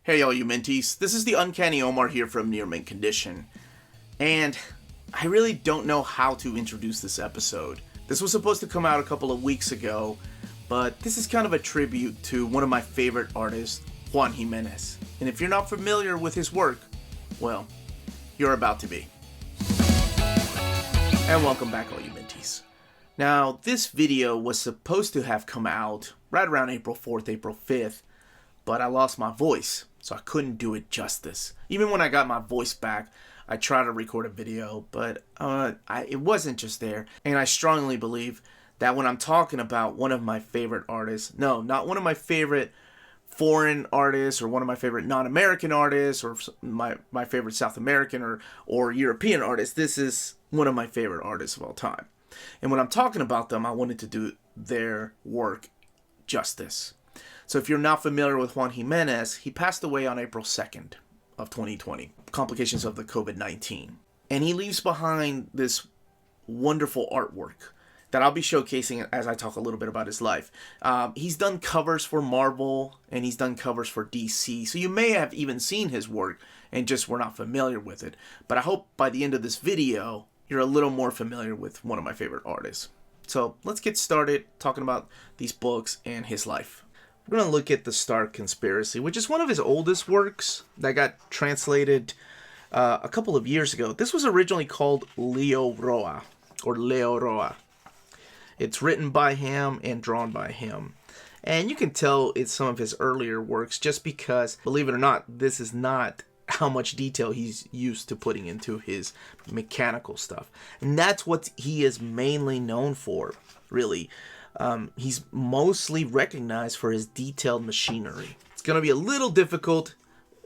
Hey all you minties, this is the Uncanny Omar here from Near Mint Condition, and I really don't know how to introduce this episode. This was supposed to come out a couple of weeks ago, but this is kind of a tribute to one of my favorite artists, Juan Giménez. And if you're not familiar with his work, well, you're about to be. And welcome back all you minties. Now, this video was supposed to have come out right around April 4th, April 5th, but I lost my voice, so I couldn't do it justice. Even when I got my voice back, I tried to record a video, but it wasn't just there. And I strongly believe that when I'm talking about one of my favorite artists, no, not one of my favorite foreign artists or one of my favorite non-American artists or my favorite South American or European artists, this is one of my favorite artists of all time. And when I'm talking about them, I wanted to do their work justice. So if you're not familiar with Juan Giménez, he passed away on April 2nd of 2020, complications of the COVID-19. And he leaves behind this wonderful artwork that I'll be showcasing as I talk a little bit about his life. He's done covers for Marvel and he's done covers for DC. So you may have even seen his work and just were not familiar with it. But I hope by the end of this video, you're a little more familiar with one of my favorite artists. So let's get started talking about these books and his life. We're going to look at The Stark Conspiracy, which is one of his oldest works that got translated a couple of years ago. This was originally called Leo Roa. It's written by him and drawn by him. And you can tell it's some of his earlier works just because, believe it or not, this is not how much detail he's used to putting into his mechanical stuff. And that's what he is mainly known for, really. He's mostly recognized for his detailed machinery. It's going to be a little difficult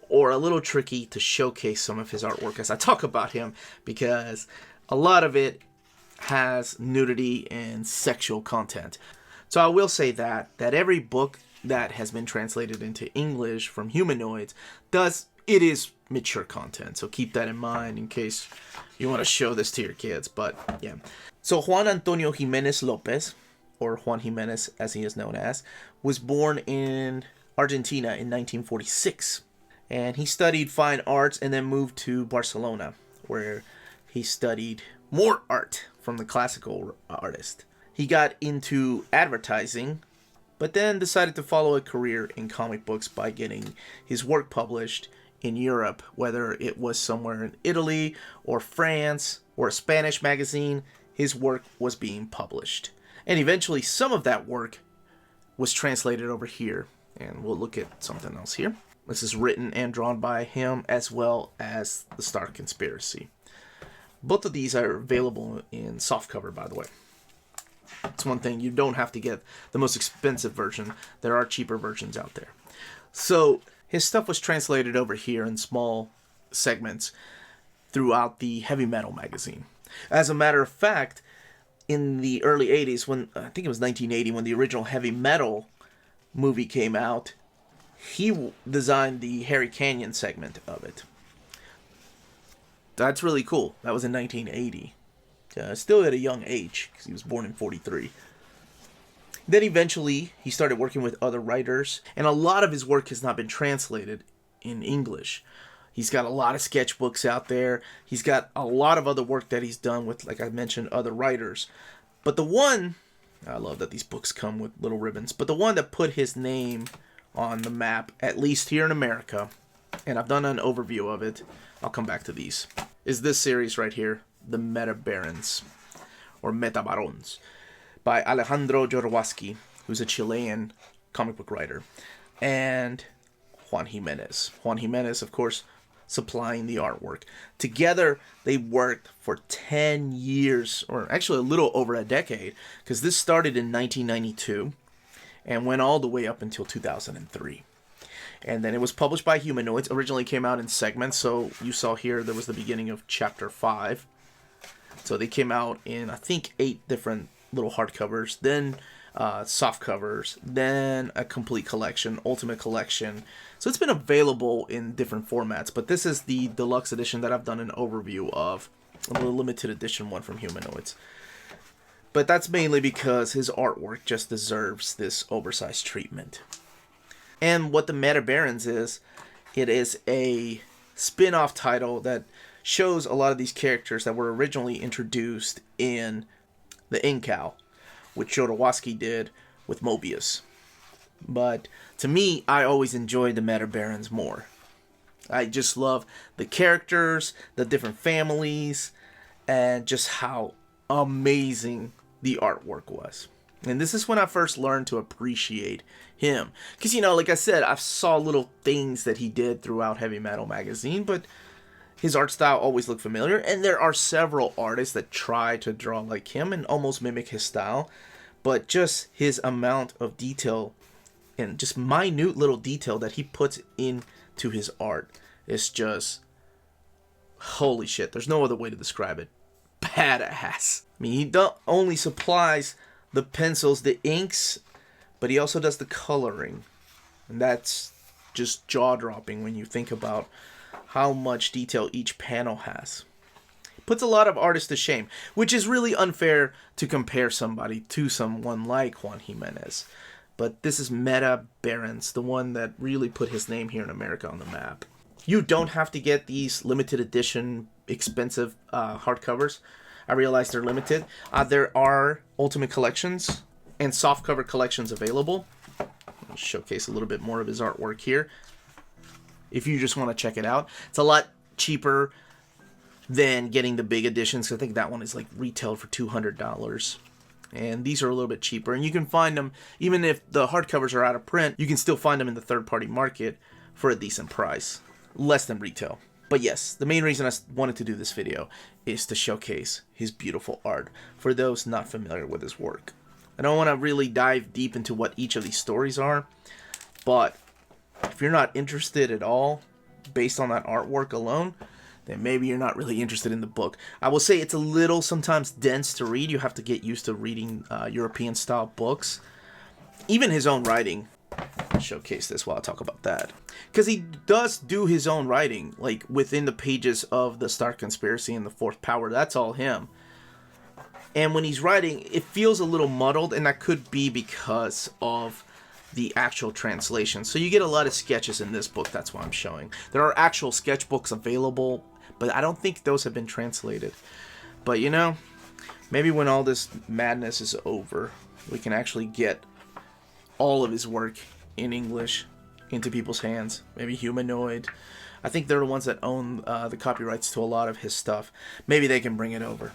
or a little tricky to showcase some of his artwork as I talk about him because a lot of it has nudity and sexual content. So I will say that every book that has been translated into English from Humanoids it is mature content. So keep that in mind in case you want to show this to your kids. But yeah. So Juan Antonio Giménez López, or Juan Giménez as he is known as, was born in Argentina in 1946. And he studied fine arts and then moved to Barcelona, where he studied more art from the classical artist. He got into advertising, but then decided to follow a career in comic books by getting his work published in Europe, whether it was somewhere in Italy or France or a Spanish magazine, his work was being published. And eventually some of that work was translated over here. And we'll look at something else here. This is written and drawn by him as well as The Stark Conspiracy. Both of these are available in softcover, by the way. It's one thing, you don't have to get the most expensive version. There are cheaper versions out there. So his stuff was translated over here in small segments throughout the Heavy Metal magazine. As a matter of fact, in the early 80s, when I think it was 1980, when the original Heavy Metal movie came out, he designed the Harry Canyon segment of it. That's really cool. That was in 1980. Still at a young age, because he was born in 43. Then eventually, he started working with other writers, and a lot of his work has not been translated in English. He's got a lot of sketchbooks out there. He's got a lot of other work that he's done with, like I mentioned, other writers. But the one, I love that these books come with little ribbons, but the one that put his name on the map, at least here in America, and I've done an overview of it, I'll come back to these, is this series right here, The Meta Barons, or Meta Barons, by Alejandro Jodorowsky, who's a Chilean comic book writer, and Juan Giménez. Juan Giménez, of course, supplying the artwork. Together, they worked for 10 years, or actually a little over a decade, because this started in 1992 and went all the way up until 2003. And then it was published by Humanoids. Originally came out in segments, so you saw here there was the beginning of chapter 5. So they came out in, I think, 8 different little hardcovers, then soft covers, then a complete collection, ultimate collection. So it's been available in different formats, but this is the deluxe edition that I've done an overview of, the limited edition one from Humanoids. But that's mainly because his artwork just deserves this oversized treatment. And what the Meta Barons is It is a spin-off title that shows a lot of these characters that were originally introduced in the Incal, which Jodorowsky did with Mobius. But to me, I always enjoyed the Meta Barons more. I just love the characters, the different families, and just how amazing the artwork was. And this is when I first learned to appreciate him. Because, like I said, I saw little things that he did throughout Heavy Metal Magazine, but his art style always looked familiar. And there are several artists that try to draw like him and almost mimic his style. But just his amount of detail and just minute little detail that he puts into his art is just, holy shit, there's no other way to describe it. Badass. I mean, he not only supplies the pencils, the inks, but he also does the coloring. And that's just jaw-dropping when you think about how much detail each panel has. It puts a lot of artists to shame, which is really unfair to compare somebody to someone like Juan Giménez. But this is Meta Barons, the one that really put his name here in America on the map. You don't have to get these limited edition, expensive hardcovers. I realize they're limited. There are Ultimate Collections and softcover collections available. Let me showcase a little bit more of his artwork here, if you just want to check it out. It's a lot cheaper than getting the big editions. I think that one is like retailed for $200. And these are a little bit cheaper. And you can find them, even if the hardcovers are out of print, you can still find them in the third-party market for a decent price. Less than retail. But yes, the main reason I wanted to do this video is to showcase his beautiful art for those not familiar with his work. I don't want to really dive deep into what each of these stories are, but if you're not interested at all based on that artwork alone, then maybe you're not really interested in the book. I will say it's a little sometimes dense to read. You have to get used to reading European-style books. Even his own writing. I'll showcase this while I talk about that. Because he does do his own writing, like within the pages of The Stark Conspiracy and The Fourth Power. That's all him. And when he's writing, it feels a little muddled, and that could be because of the actual translation. So you get a lot of sketches in this book. That's why I'm showing. There are actual sketchbooks available, but I don't think those have been translated. But maybe when all this madness is over, we can actually get all of his work in English into people's hands. Maybe Humanoid. I think they're the ones that own the copyrights to a lot of his stuff. Maybe they can bring it over.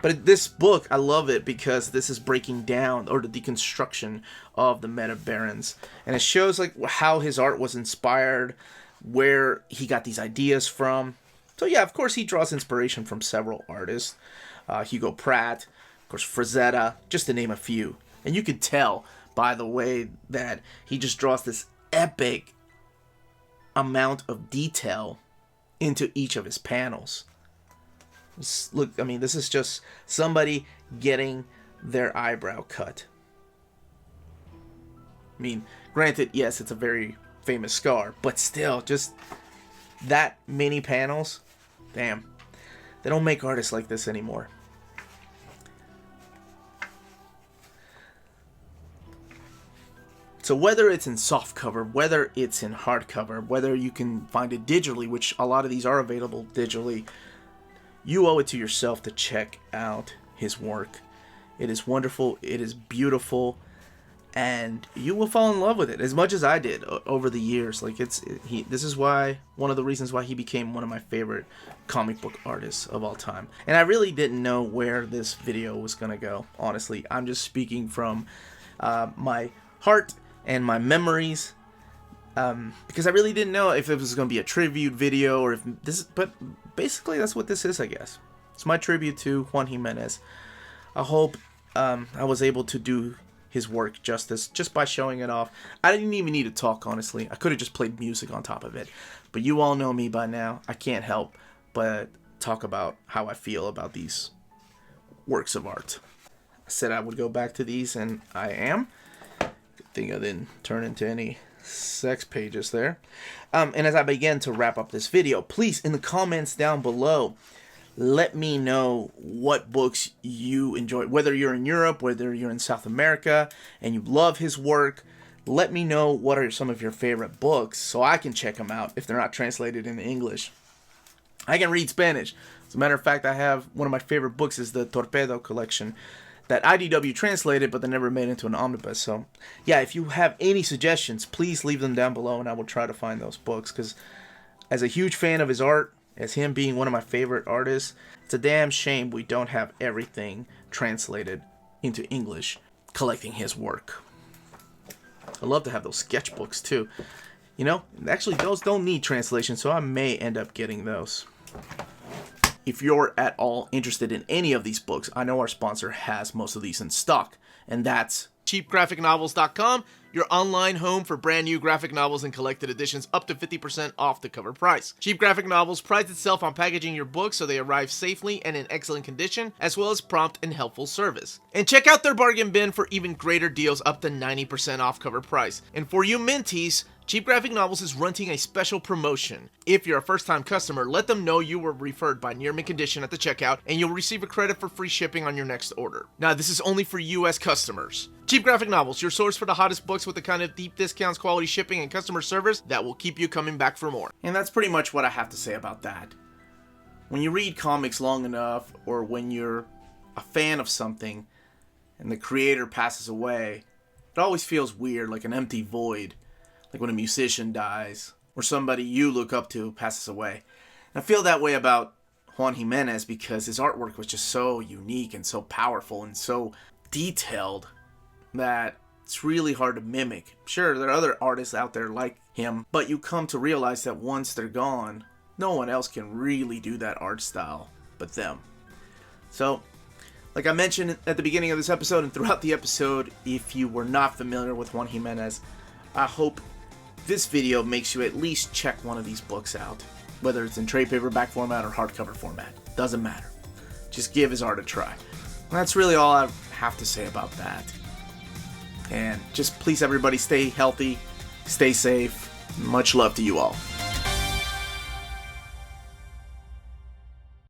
But this book, I love it because this is breaking down, or the deconstruction of the Meta Barons. And it shows like how his art was inspired, where he got these ideas from. So yeah, of course he draws inspiration from several artists. Hugo Pratt, of course Frazetta, just to name a few. And you can tell by the way that he just draws this epic amount of detail into each of his panels. Look, I mean, this is just somebody getting their eyebrow cut. I mean, granted, yes, it's a very famous scar, but still, just that many panels, damn, they don't make artists like this anymore. So whether it's in softcover, whether it's in hardcover, whether you can find it digitally, which a lot of these are available digitally, you owe it to yourself to check out his work. It is wonderful, it is beautiful, and you will fall in love with it as much as I did over the years. Like this is why, one of the reasons why he became one of my favorite comic book artists of all time. And I really didn't know where this video was gonna go. Honestly, I'm just speaking from my heart and my memories. Because I really didn't know if it was going to be a tribute video or if this, but basically that's what this is, I guess. It's my tribute to Juan Giménez. I hope I was able to do his work justice just by showing it off. I didn't even need to talk, honestly. I could have just played music on top of it. But you all know me by now. I can't help but talk about how I feel about these works of art. I said I would go back to these, and I am. Good thing I didn't turn into any sex pages there. And as I begin to wrap up this video, please, in the comments down below, let me know what books you enjoy. Whether you're in Europe, whether you're in South America, and you love his work, let me know what are some of your favorite books so I can check them out if they're not translated into English. I can read Spanish. As a matter of fact, I have one of my favorite books is the Torpedo collection that IDW translated, but they never made into an omnibus. So, yeah, if you have any suggestions, please leave them down below, and I will try to find those books. Because as a huge fan of his art, as him being one of my favorite artists, it's a damn shame we don't have everything translated into English collecting his work. I love to have those sketchbooks too. You know, actually those don't need translation, so I may end up getting those. If you're at all interested in any of these books, I know our sponsor has most of these in stock, and that's cheapgraphicnovels.com, your online home for brand new graphic novels and collected editions up to 50% off the cover price. Cheap Graphic Novels prides itself on packaging your books so they arrive safely and in excellent condition, as well as prompt and helpful service. And check out their bargain bin for even greater deals up to 90% off cover price. And for you Minties, Cheap Graphic Novels is running a special promotion. If you're a first-time customer, let them know you were referred by Near Mint Condition at the checkout, and you'll receive a credit for free shipping on your next order. Now, this is only for U.S. customers. Cheap Graphic Novels, your source for the hottest books with the kind of deep discounts, quality shipping, and customer service that will keep you coming back for more. And that's pretty much what I have to say about that. When you read comics long enough, or when you're a fan of something, and the creator passes away, it always feels weird, like an empty void. Like when a musician dies, or somebody you look up to passes away. And I feel that way about Juan Giménez because his artwork was just so unique and so powerful and so detailed that it's really hard to mimic. Sure, there are other artists out there like him, but you come to realize that once they're gone, no one else can really do that art style but them. So, like I mentioned at the beginning of this episode and throughout the episode, if you were not familiar with Juan Giménez, I hope this video makes you at least check one of these books out. Whether it's in trade paperback format or hardcover format. Doesn't matter. Just give his art a try. And that's really all I have to say about that. And just please everybody stay healthy, stay safe. Much love to you all.